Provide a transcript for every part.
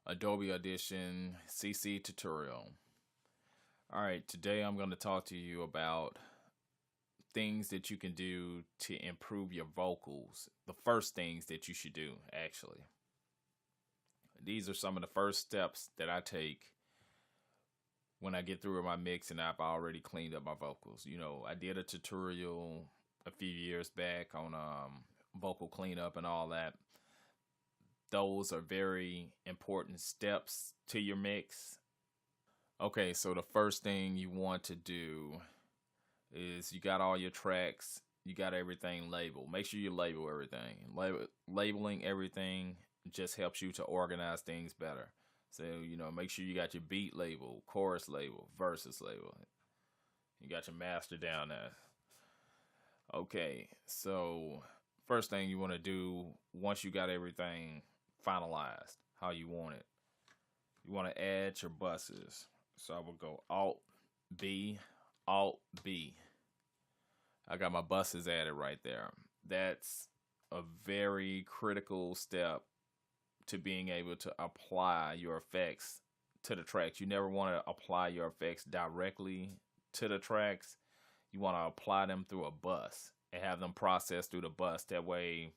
Adobe Audition CC tutorial. Alright, today I'm going to talk to you about things that you can do to improve your vocals. The first things that you should do, actually. These are some of the first steps that I take when I get through with my mix and I've already cleaned up my vocals. You know, I did a tutorial a few years back on vocal cleanup and all that. Those are very important steps to your mix. Okay, so the first thing you want to do is you got all your tracks, you got everything labeled. Make sure you label everything. Labeling everything just helps you to organize things better. So, make sure you got your beat label, chorus label, verses label. You got your master down there. Okay, so first thing you want to do once you got everything finalized, how you want it, you want to add your buses. So I will go Alt B, Alt B. I got my buses added right there. That's a very critical step to being able to apply your effects to the tracks. You never want to apply your effects directly to the tracks. You want to apply them through a bus and have them processed through the bus. That way,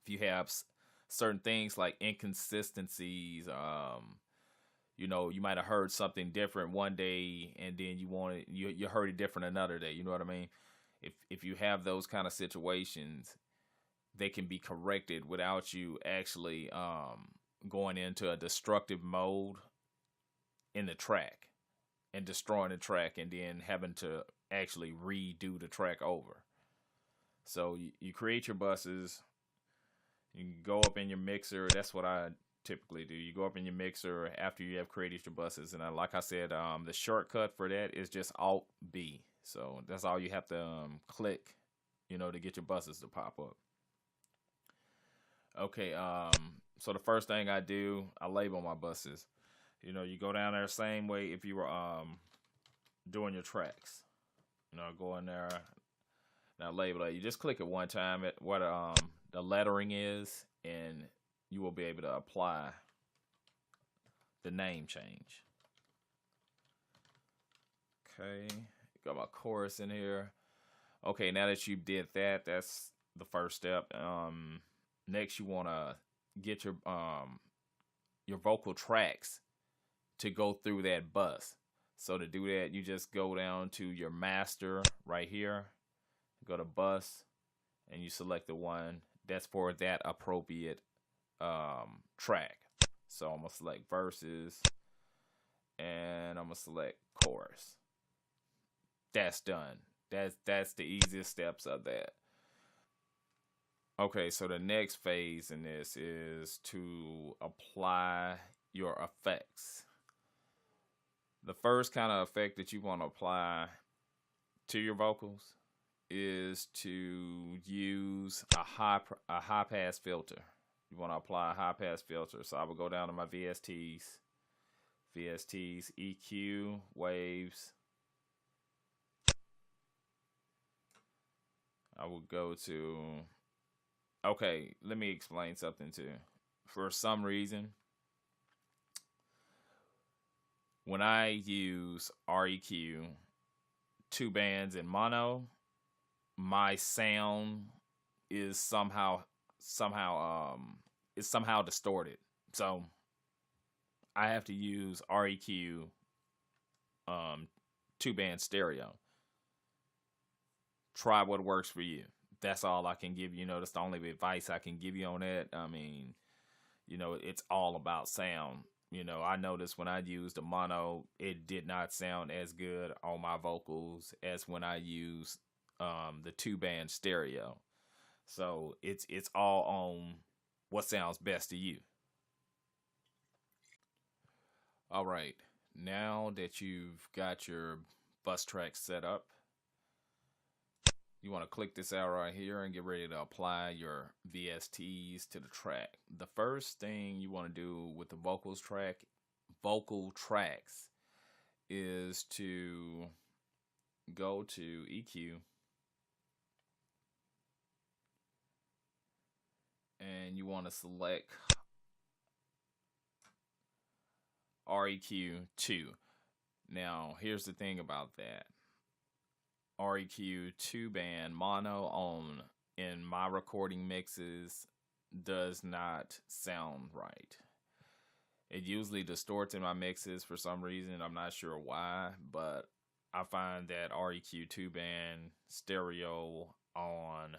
if you have certain things like inconsistencies, you might have heard something different one day and then you heard it different another day. You know what I mean? If you have those kind of situations, they can be corrected without you actually going into a destructive mode in the track and destroying the track and then having to actually redo the track over. So you create your buses. You can go up in your mixer. That's what I typically do. You go up in your mixer after you have created your buses, and like I said, the shortcut for that is just Alt B. So that's all you have to click, to get your buses to pop up. Okay, so the first thing I do, I label my buses. You go down there same way if you were doing your tracks. Go in there. Now label it. You just click it one time at what the lettering is, and you will be able to apply the name change. Okay, got my chorus in here. Okay, now that you did that, that's the first step. Next, you want to get your vocal tracks to go through that bus. So to do that, you just go down to your master right here, go to bus, and you select the one that's for that appropriate track. So I'm gonna select verses, and I'm gonna select chorus. That's done. That's the easiest steps of that. Okay, so the next phase in this is to apply your effects. The first kind of effect that you want to apply to your vocals is to use a high pass filter. You want to apply a high pass filter. So I will go down to my VSTs, EQ, waves. I will go to, okay, let me explain something too. For some reason, when I use REQ, two bands in mono, my sound is somehow distorted. So I have to use REQ two band stereo. Try what works for you. That's all I can give you. That's the only advice I can give you on that. I mean, it's all about sound. I noticed when I used the mono, it did not sound as good on my vocals as when I used the two band stereo. So it's all on what sounds best to you. All right, now that you've got your bus track set up, you want to click this out right here and get ready to apply your VSTs to the track. The first thing you want to do with the vocal tracks is to go to EQ and you want to select REQ 2. Now, here's the thing about that. REQ 2 band mono on in my recording mixes does not sound right. It usually distorts in my mixes for some reason. I'm not sure why, but I find that REQ 2 band stereo on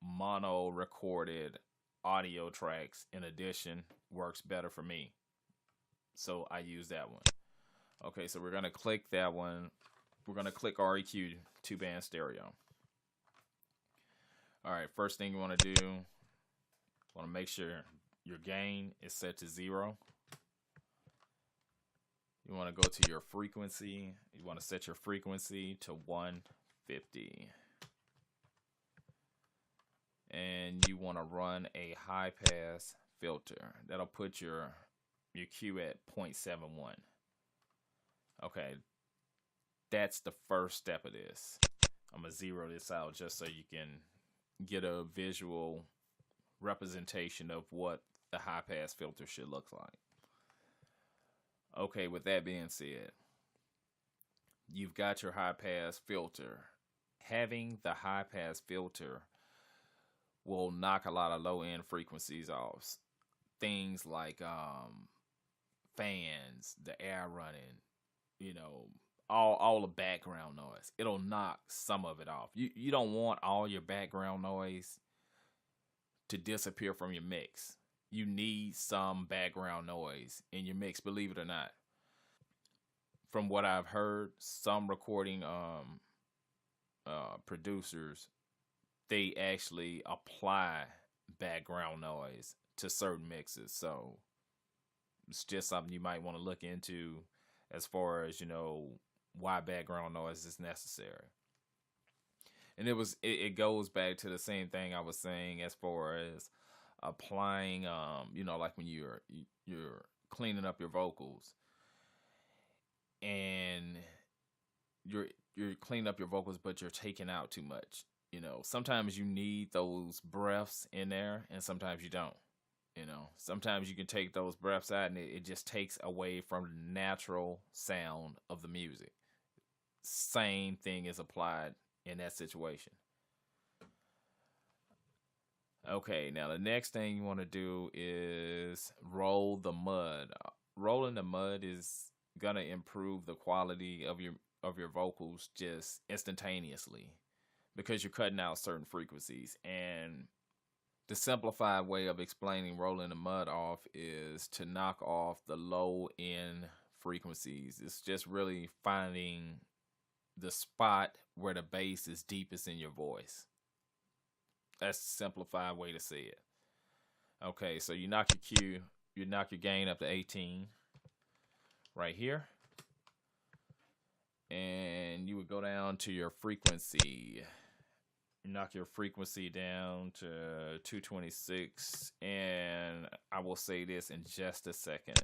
mono recorded audio tracks in addition works better for me. So I use that one. Okay, so we're going to click that one. We're going to click REQ 2 band stereo. All right, first thing you want to do, want to make sure your gain is set to 0. You want to go to your frequency. You want to set your frequency to 150. And you want to run a high pass filter. That'll put your Q at 0.71. Okay, that's the first step of this. I'm going to zero this out just so you can get a visual representation of what the high pass filter should look like. Okay, with that being said, you've got your high pass filter. Having the high pass filter will knock a lot of low end frequencies off. Things like fans, the air running, you know, all the background noise. It'll knock some of it off. You don't want all your background noise to disappear from your mix. You need some background noise in your mix, believe it or not. From what I've heard, some recording producers, they actually apply background noise to certain mixes. So it's just something you might want to look into as far as, you know, why background noise is necessary. And it goes back to the same thing I was saying as far as applying, you know, like when you're cleaning up your vocals and you're cleaning up your vocals, but you're taking out too much. You know, sometimes you need those breaths in there and sometimes you don't. You know, sometimes you can take those breaths out and it just takes away from the natural sound of the music. Same thing is applied in that situation. Okay, now the next thing you want to do is roll the mud. Rolling the mud is gonna improve the quality of your vocals just instantaneously because you're cutting out certain frequencies. And the simplified way of explaining rolling the mud off is to knock off the low end frequencies. It's just really finding the spot where the bass is deepest in your voice. That's the simplified way to say it. Okay, so you knock your gain up to 18 right here. And you would go down to your frequency. You knock your frequency down to 226. And I will say this in just a second.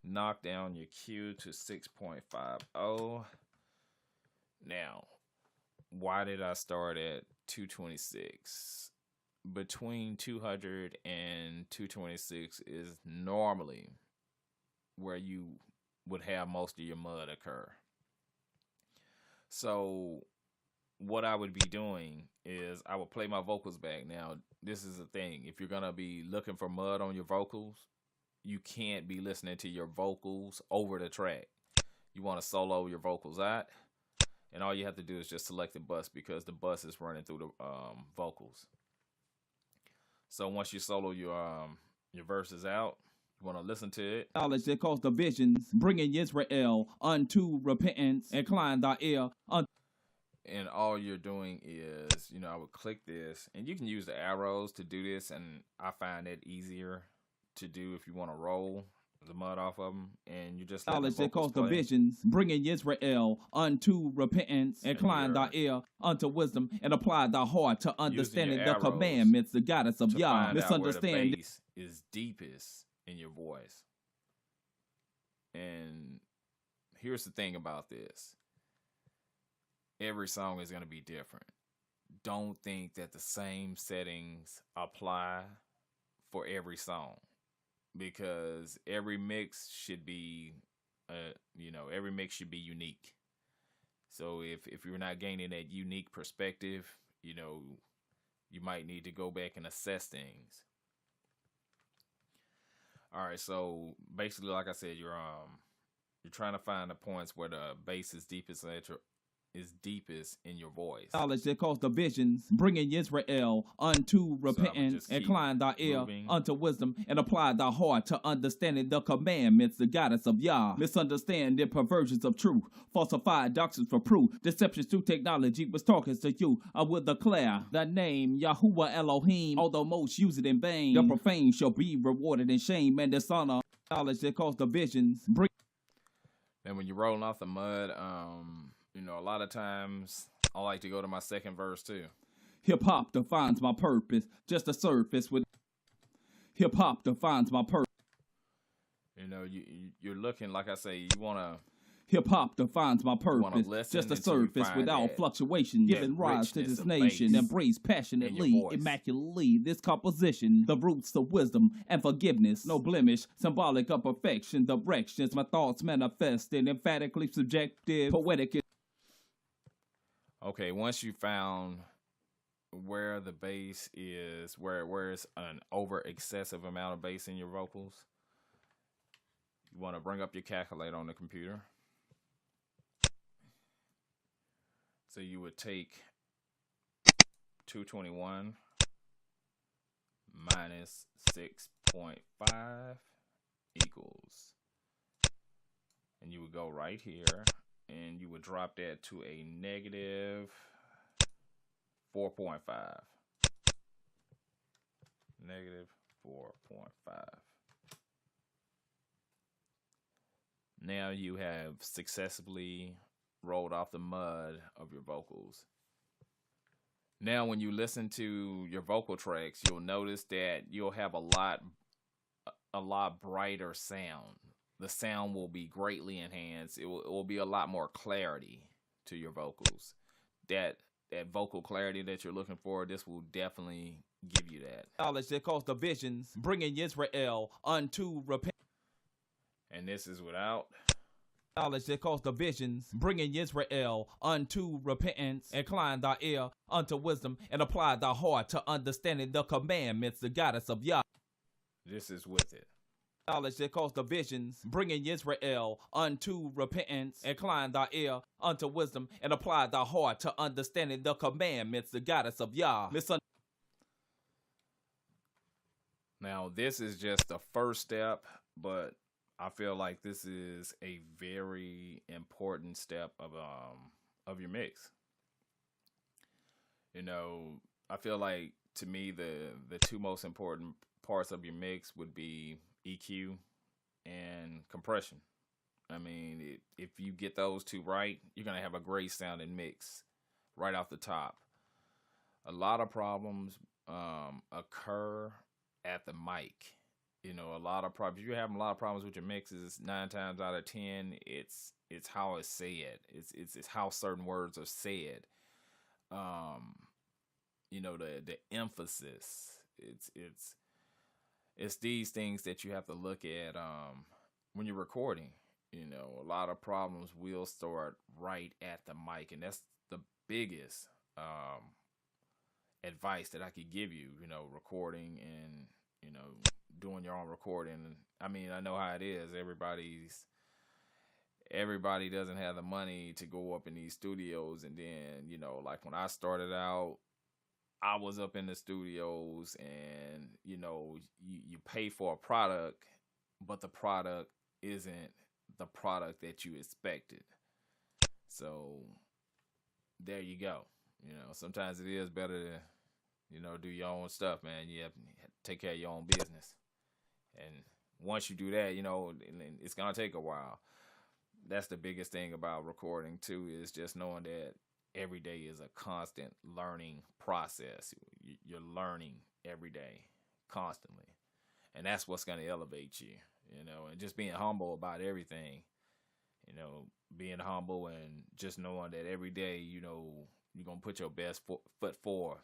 Knock down your Q to 6.50. Now, why did I start at 226? Between 200 and 226 is normally where you would have most of your mud occur. So what I would be doing is I would play my vocals back. Now, this is the thing. If you're going to be looking for mud on your vocals, you can't be listening to your vocals over the track. You want to solo your vocals out. And all you have to do is just select the bus because the bus is running through the vocals. So once you solo your verses out, you want to listen to it. Knowledge that caused the visions, bringing Israel unto repentance, incline thy ear. And all you're doing is, you know, I would click this, and you can use the arrows to do this, and I find it easier to do if you want to roll the mud off of them, and you just knowledge that caused the visions, bringing Israel unto repentance, incline thy ear unto wisdom, and apply thy heart to understanding the commandments, the guidance of Yah. Misunderstanding the bass is deepest in your voice. And here's the thing about this. Every song is going to be different. Don't think that the same settings apply for every song, because every mix should be every mix should be unique. So if you're not gaining that unique perspective, you might need to go back and assess things. All right, so basically, like I said, you're trying to find the points where the bass is deepest in your voice. Knowledge that caused divisions, bringing Israel unto repentance, incline thy ear unto wisdom, and apply thy heart to understanding the commandments, the guidance of Yah. Misunderstanding perversions of truth, falsified doctrines for proof, deceptions through technology was talking to you. I will declare the name Yahuwah Elohim, although most use it in vain. The profane shall be rewarded in shame and dishonor. Knowledge that caused divisions. And when you're rolling off the mud, a lot of times I like to go to my second verse too. Hip hop defines my purpose, just a surface with. Hip hop defines my purpose. You're looking, like I say, you want to. Hip hop defines my purpose, just a surface without fluctuation, giving rise to this nation. Embrace passionately, immaculately this composition, the roots of wisdom and forgiveness, no blemish, symbolic of perfection, directions, my thoughts manifested, emphatically subjective, poetic. Okay, once you found where the bass is, where it's an over excessive amount of bass in your vocals, you want to bring up your calculator on the computer. So you would take 221 minus 6.5 equals, and you would go right here, and you would drop that to a negative 4.5. Negative 4.5. Now you have successfully rolled off the mud of your vocals. Now when you listen to your vocal tracks, you'll notice that you'll have a lot brighter sound. The sound will be greatly enhanced. It will be a lot more clarity to your vocals. That vocal clarity that you're looking for, this will definitely give you that. Knowledge that caused divisions, bringing Israel unto repentance. And this is without. Knowledge that caused divisions, bringing Israel unto repentance, incline thy ear unto wisdom, and apply thy heart to understanding the commandments, the guidance of Yah. This is with it. Knowledge that caused divisions, bringing Israel unto repentance, incline thy ear unto wisdom, and apply thy heart to understanding the commandments, the guidance of Yah. Now, this is just the first step, but I feel like this is a very important step of your mix. I feel like, to me, the two most important parts of your mix would be EQ and compression. I mean, if you get those two right, you're going to have a great sounding mix right off the top. A lot of problems occur at the mic. A lot of problems. If you're having a lot of problems with your mixes, 9 times out of 10, it's how it's said. It's how certain words are said. The emphasis. It's these things that you have to look at when you're recording. A lot of problems will start right at the mic, and that's the biggest advice that I could give you. Recording and doing your own recording. I mean, I know how it is. Everybody doesn't have the money to go up in these studios, and then like when I started out, I was up in the studios, and you pay for a product, but the product isn't the product that you expected. So there you go. Sometimes it is better to do your own stuff, man. You have to take care of your own business. And once you do that, it's going to take a while. That's the biggest thing about recording, too, is just knowing that every day is a constant learning process. You're learning every day, constantly. And that's what's going to elevate you, and just being humble about everything. Being humble and just knowing that every day, you're going to put your best foot forward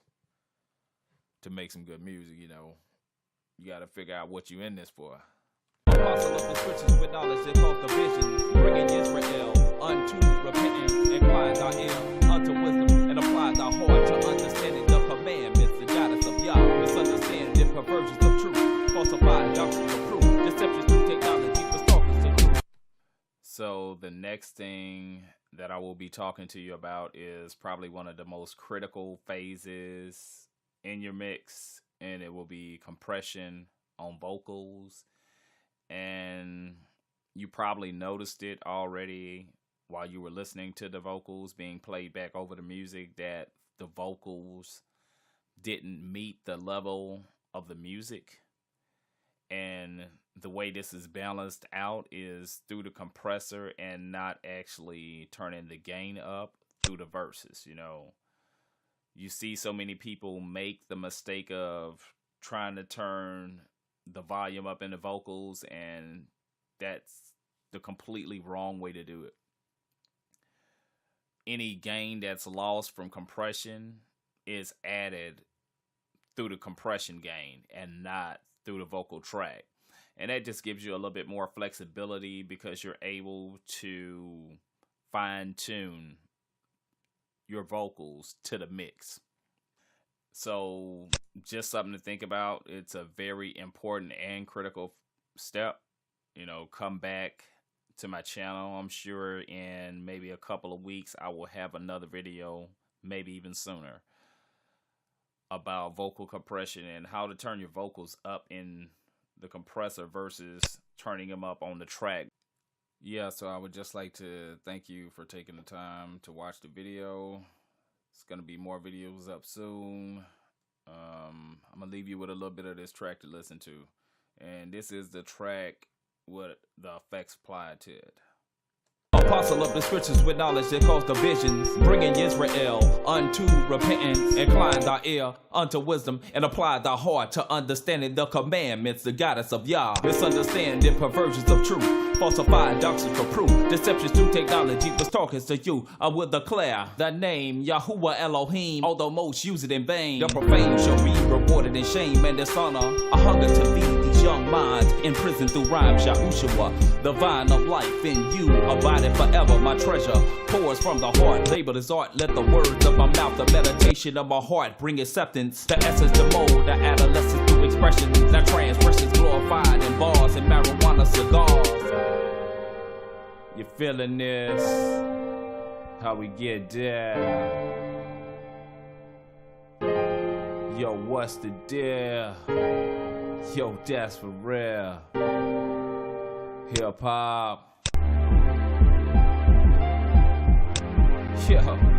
to make some good music. You got to figure out what you're in this for. Apostle of the scriptures with knowledge that caused divisions. So the next thing that I will be talking to you about is probably one of the most critical phases in your mix, and it will be compression on vocals. And you probably noticed it already while you were listening to the vocals being played back over the music, that the vocals didn't meet the level of the music. And the way this is balanced out is through the compressor and not actually turning the gain up through the verses. You know, you see so many people make the mistake of trying to turn the volume up in the vocals, and that's the completely wrong way to do it. Any gain that's lost from compression is added through the compression gain and not through the vocal track. And that just gives you a little bit more flexibility because you're able to fine tune your vocals to the mix. So just something to think about. It's a very important and critical step. You know, come back to my channel. I'm sure in maybe a couple of weeks I will have another video, maybe even sooner, about vocal compression and how to turn your vocals up in the compressor versus turning them up on the track. Yeah, so I would just like to thank you for taking the time to watch the video. It's going to be more videos up soon. I'm going to leave you with a little bit of this track to listen to. And this is the track with the effects applied to it. Apostle of the scriptures with knowledge that caused divisions, bringing Israel unto repentance. Incline thy ear unto wisdom, and apply thy heart to understanding the commandments, the guidance of Yah. Misunderstanding perversions of truth, falsified doctrines for proof, deceptions through technology was talking to you. I will declare the name Yahuwah Elohim, although most use it in vain. The profane shall be rewarded in shame and dishonor. A hunger to lead these young minds in prison through rhymes. Yahushua, the vine of life in you, abiding forever. My treasure pours from the heart, labeled as art. Let the words of my mouth, the meditation of my heart, bring acceptance. The essence, the mold, the adolescence through expressions. Now transgressions glorified in bars and marijuana cigars. You feeling this? How we get there? Yo, what's the deal? Yo, that's for real. Hip hop. Yo.